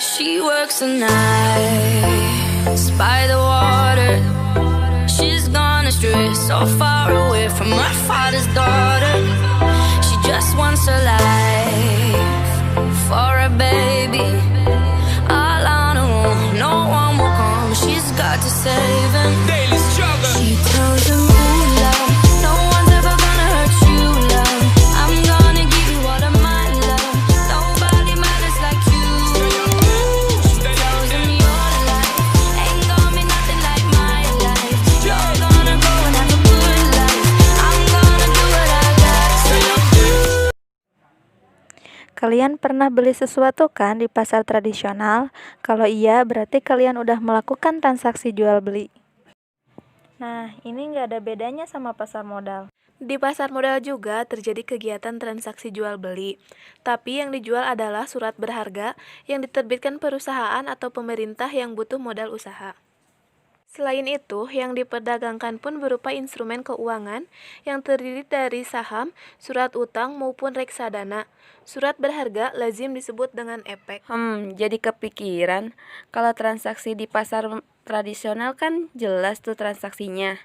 She works the nights by the water. She's gone astray, so far away from her father's daughter. She just wants a life for a baby. All on her own, no one will come. She's got to save him. Daily struggle. She tells him, ooh, love, no one's ever gonna hurt you, love. I'm gonna give you all of my love. Nobody matters like you. She tells him your life ain't gonna be nothing like my life. You're gonna go and have a good life. I'm gonna do what I got to do. Kalian pernah beli sesuatu kan di pasar tradisional? Kalau iya, berarti kalian udah melakukan transaksi jual beli. Nah, ini nggak ada bedanya sama pasar modal. Di pasar modal juga terjadi kegiatan transaksi jual beli, tapi yang dijual adalah surat berharga yang diterbitkan perusahaan atau pemerintah yang butuh modal usaha. Selain itu, yang diperdagangkan pun berupa instrumen keuangan yang terdiri dari saham, surat utang maupun reksadana. Surat berharga lazim disebut dengan efek. Jadi kepikiran, kalau transaksi di pasar tradisional kan jelas tuh transaksinya.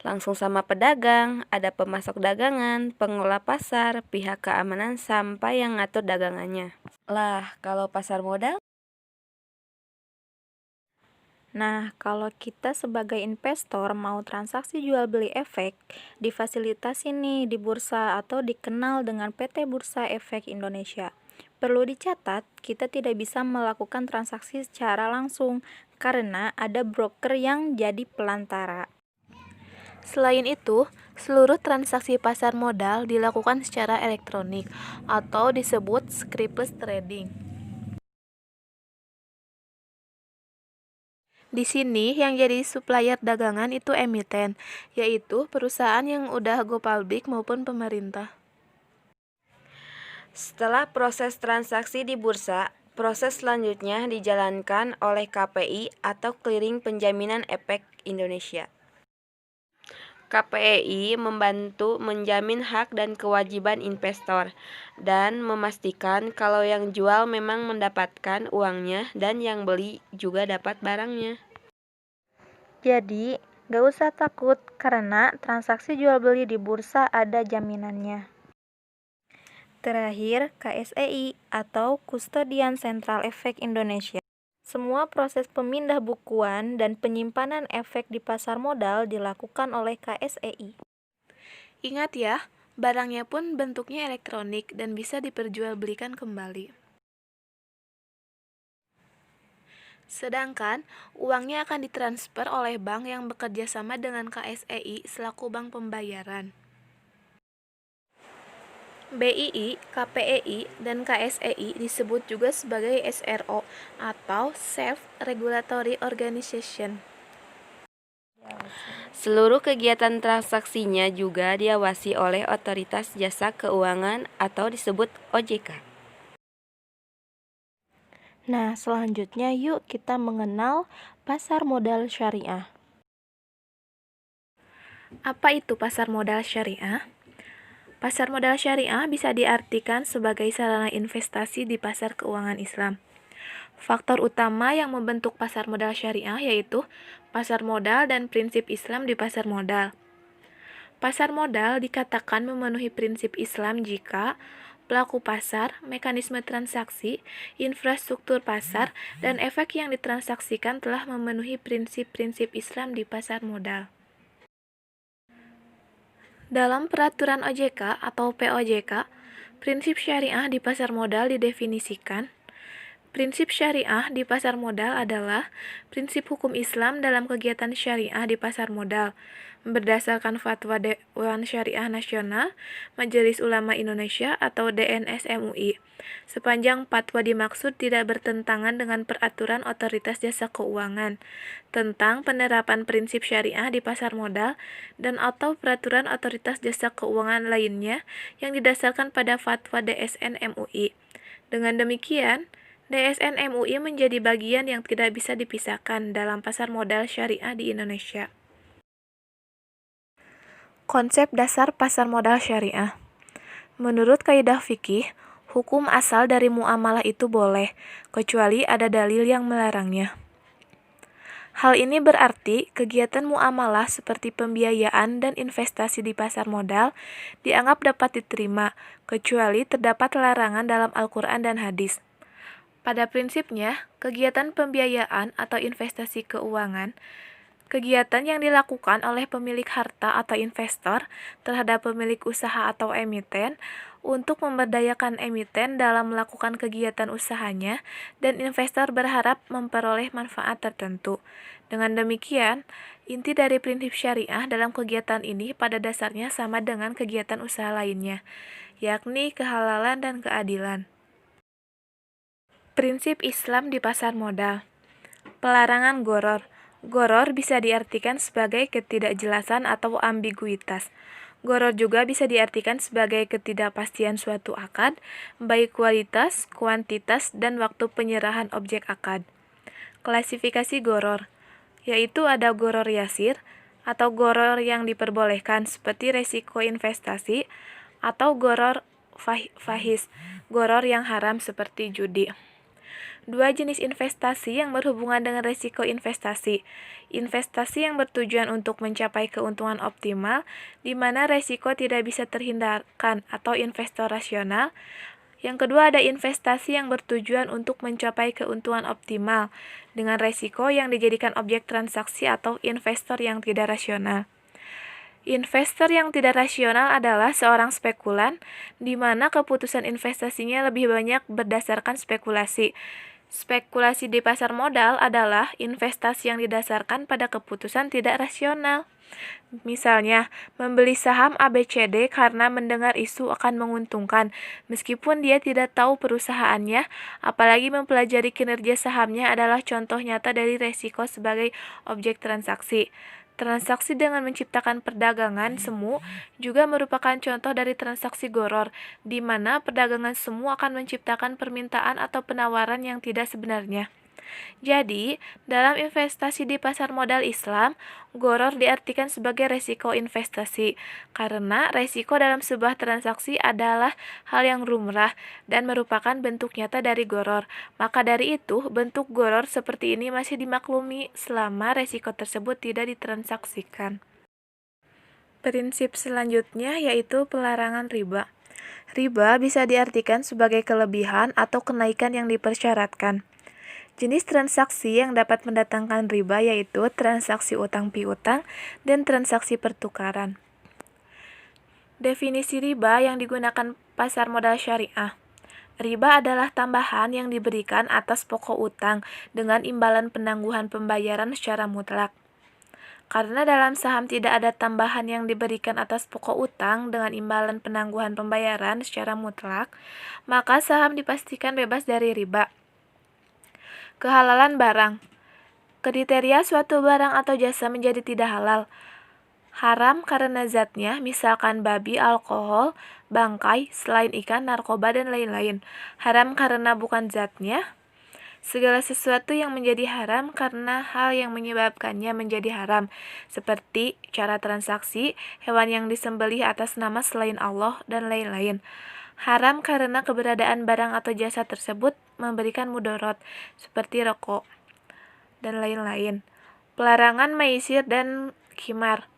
Langsung sama pedagang, ada pemasok dagangan, pengelola pasar, pihak keamanan, sampai yang ngatur dagangannya. Lah, kalau pasar modal? Nah, kalau kita sebagai investor mau transaksi jual beli efek, difasilitasi nih di bursa atau dikenal dengan PT Bursa Efek Indonesia. Perlu dicatat, kita tidak bisa melakukan transaksi secara langsung karena ada broker yang jadi pelantara. Selain itu, seluruh transaksi pasar modal dilakukan secara elektronik atau disebut scriptless trading. Di sini yang jadi supplier dagangan itu emiten, yaitu perusahaan yang udah go public maupun pemerintah. Setelah proses transaksi di bursa, proses selanjutnya dijalankan oleh KPI atau Clearing Penjaminan Efek Indonesia. KPI membantu menjamin hak dan kewajiban investor dan memastikan kalau yang jual memang mendapatkan uangnya dan yang beli juga dapat barangnya. Jadi, gak usah takut karena transaksi jual beli di bursa ada jaminannya. Terakhir, KSEI atau Kustodian Sentral Efek Indonesia. Semua proses pemindah bukuan dan penyimpanan efek di pasar modal dilakukan oleh KSEI. Ingat ya, barangnya pun bentuknya elektronik dan bisa diperjualbelikan kembali. Sedangkan, uangnya akan ditransfer oleh bank yang bekerja sama dengan KSEI selaku bank pembayaran. BII, KPEI, dan KSEI disebut juga sebagai SRO atau Self-Regulatory Organization. Seluruh kegiatan transaksinya juga diawasi oleh Otoritas Jasa Keuangan atau disebut OJK. Nah, selanjutnya yuk kita mengenal pasar modal syariah. Apa itu pasar modal syariah? Pasar modal syariah bisa diartikan sebagai sarana investasi di pasar keuangan Islam. Faktor utama yang membentuk pasar modal syariah yaitu pasar modal dan prinsip Islam di pasar modal. Pasar modal dikatakan memenuhi prinsip Islam jika pelaku pasar, mekanisme transaksi, infrastruktur pasar, dan efek yang ditransaksikan telah memenuhi prinsip-prinsip Islam di pasar modal. Dalam peraturan OJK atau POJK, prinsip syariah di pasar modal didefinisikan. Prinsip syariah di pasar modal adalah prinsip hukum Islam dalam kegiatan syariah di pasar modal, berdasarkan fatwa Dewan Syariah Nasional, Majelis Ulama Indonesia atau DNS MUI. Sepanjang fatwa dimaksud tidak bertentangan dengan peraturan Otoritas Jasa Keuangan tentang penerapan prinsip syariah di pasar modal dan atau peraturan Otoritas Jasa Keuangan lainnya yang didasarkan pada fatwa DSN MUI. Dengan demikian, DSN MUI menjadi bagian yang tidak bisa dipisahkan dalam pasar modal syariah di Indonesia. Konsep dasar pasar modal syariah. Menurut kaidah fikih, Hukum asal dari muamalah itu boleh, kecuali ada dalil yang melarangnya. Hal ini berarti kegiatan muamalah seperti pembiayaan dan investasi di pasar modal dianggap dapat diterima, kecuali terdapat larangan dalam Al-Quran dan hadis. Pada prinsipnya, kegiatan pembiayaan atau investasi keuangan, kegiatan yang dilakukan oleh pemilik harta atau investor terhadap pemilik usaha atau emiten untuk memberdayakan emiten dalam melakukan kegiatan usahanya dan investor berharap memperoleh manfaat tertentu. Dengan demikian, inti dari prinsip syariah dalam kegiatan ini pada dasarnya sama dengan kegiatan usaha lainnya, yakni kehalalan dan keadilan. Prinsip Islam di pasar modal. Pelarangan goror. Goror bisa diartikan sebagai ketidakjelasan atau ambiguitas. Goror juga bisa diartikan sebagai ketidakpastian suatu akad, baik kualitas, kuantitas, dan waktu penyerahan objek akad. Klasifikasi goror, yaitu ada goror yasir, atau goror yang diperbolehkan seperti resiko investasi, atau goror fahis, goror yang haram seperti judi. Dua jenis investasi yang berhubungan dengan risiko investasi. Investasi yang bertujuan untuk mencapai keuntungan optimal, di mana risiko tidak bisa terhindarkan atau investor rasional. Yang kedua ada investasi yang bertujuan untuk mencapai keuntungan optimal, dengan risiko yang dijadikan objek transaksi atau investor yang tidak rasional. Investor yang tidak rasional adalah seorang spekulan, di mana keputusan investasinya lebih banyak berdasarkan spekulasi. Spekulasi di pasar modal adalah investasi yang didasarkan pada keputusan tidak rasional. Misalnya, membeli saham ABCD karena mendengar isu akan menguntungkan, meskipun dia tidak tahu perusahaannya, apalagi mempelajari kinerja sahamnya adalah contoh nyata dari resiko sebagai objek transaksi. Transaksi dengan menciptakan perdagangan semu juga merupakan contoh dari transaksi goror, di mana perdagangan semu akan menciptakan permintaan atau penawaran yang tidak sebenarnya. Jadi, dalam investasi di pasar modal Islam, goror diartikan sebagai resiko investasi, karena resiko dalam sebuah transaksi adalah hal yang lumrah dan merupakan bentuk nyata dari goror. Maka dari itu, bentuk goror seperti ini masih dimaklumi selama resiko tersebut tidak ditransaksikan. Prinsip selanjutnya yaitu pelarangan riba. Riba bisa diartikan sebagai kelebihan atau kenaikan yang dipersyaratkan. Jenis transaksi yang dapat mendatangkan riba yaitu transaksi utang piutang dan transaksi pertukaran. Definisi riba yang digunakan pasar modal syariah. Riba adalah tambahan yang diberikan atas pokok utang dengan imbalan penangguhan pembayaran secara mutlak. Karena dalam saham tidak ada tambahan yang diberikan atas pokok utang dengan imbalan penangguhan pembayaran secara mutlak, maka saham dipastikan bebas dari riba. Kehalalan barang. Kriteria suatu barang atau jasa menjadi tidak halal. Haram karena zatnya, misalkan babi, alkohol, bangkai, selain ikan, narkoba, dan lain-lain. Haram karena bukan zatnya. Segala sesuatu yang menjadi haram karena hal yang menyebabkannya menjadi haram, seperti cara transaksi, hewan yang disembelih atas nama selain Allah, dan lain-lain. Haram karena keberadaan barang atau jasa tersebut memberikan mudarat, seperti rokok, dan lain-lain. Pelarangan maisir dan khimar.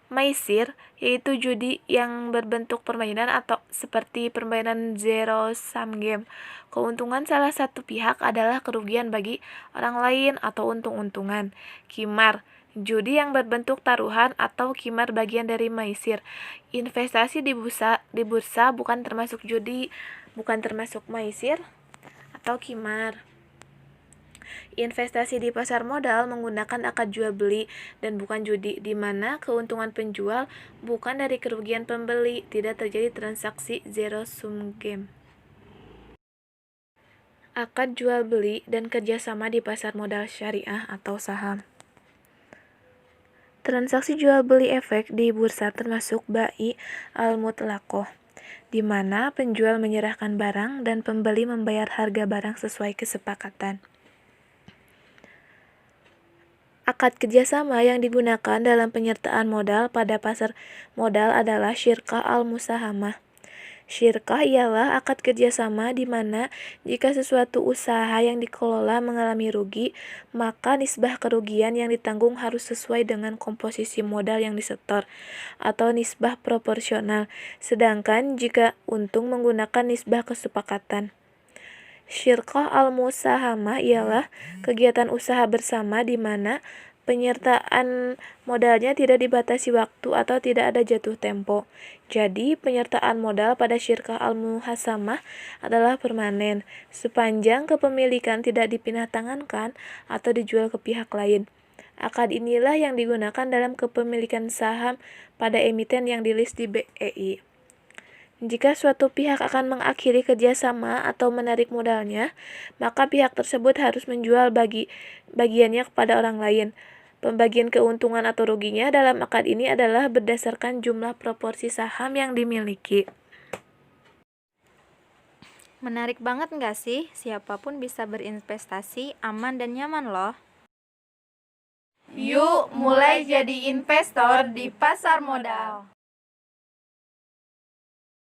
Maisir yaitu judi yang berbentuk permainan atau seperti permainan zero sum game. Keuntungan salah satu pihak adalah kerugian bagi orang lain atau untung-untungan. Khimar, judi yang berbentuk taruhan atau khimar bagian dari maisir. Investasi di bursa bukan termasuk judi, bukan termasuk maisir atau khimar. Investasi di pasar modal menggunakan akad jual beli dan bukan judi, di mana keuntungan penjual bukan dari kerugian pembeli, tidak terjadi transaksi zero sum game. Akad jual beli dan kerjasama di pasar modal syariah atau saham. Transaksi jual beli efek di bursa termasuk bai al-mutlaqoh, di mana penjual menyerahkan barang dan pembeli membayar harga barang sesuai kesepakatan. Akad kerjasama yang digunakan dalam penyertaan modal pada pasar modal adalah syirkah al-musahamah. Syirkah ialah akad kerjasama di mana jika sesuatu usaha yang dikelola mengalami rugi, maka nisbah kerugian yang ditanggung harus sesuai dengan komposisi modal yang disetor, atau nisbah proporsional, sedangkan jika untung menggunakan nisbah kesepakatan. Syirkah al-musahamah ialah kegiatan usaha bersama di mana penyertaan modalnya tidak dibatasi waktu atau tidak ada jatuh tempo. Jadi, penyertaan modal pada syirkah al-muhasamah adalah permanen, sepanjang kepemilikan tidak dipindah tangankan atau dijual ke pihak lain. Akad inilah yang digunakan dalam kepemilikan saham pada emiten yang di-list di BEI. Jika suatu pihak akan mengakhiri kerjasama atau menarik modalnya, maka pihak tersebut harus menjual bagiannya kepada orang lain. Pembagian keuntungan atau ruginya dalam akad ini adalah berdasarkan jumlah proporsi saham yang dimiliki. Menarik banget nggak sih? Siapapun bisa berinvestasi, aman dan nyaman loh. Yuk mulai jadi investor di pasar modal.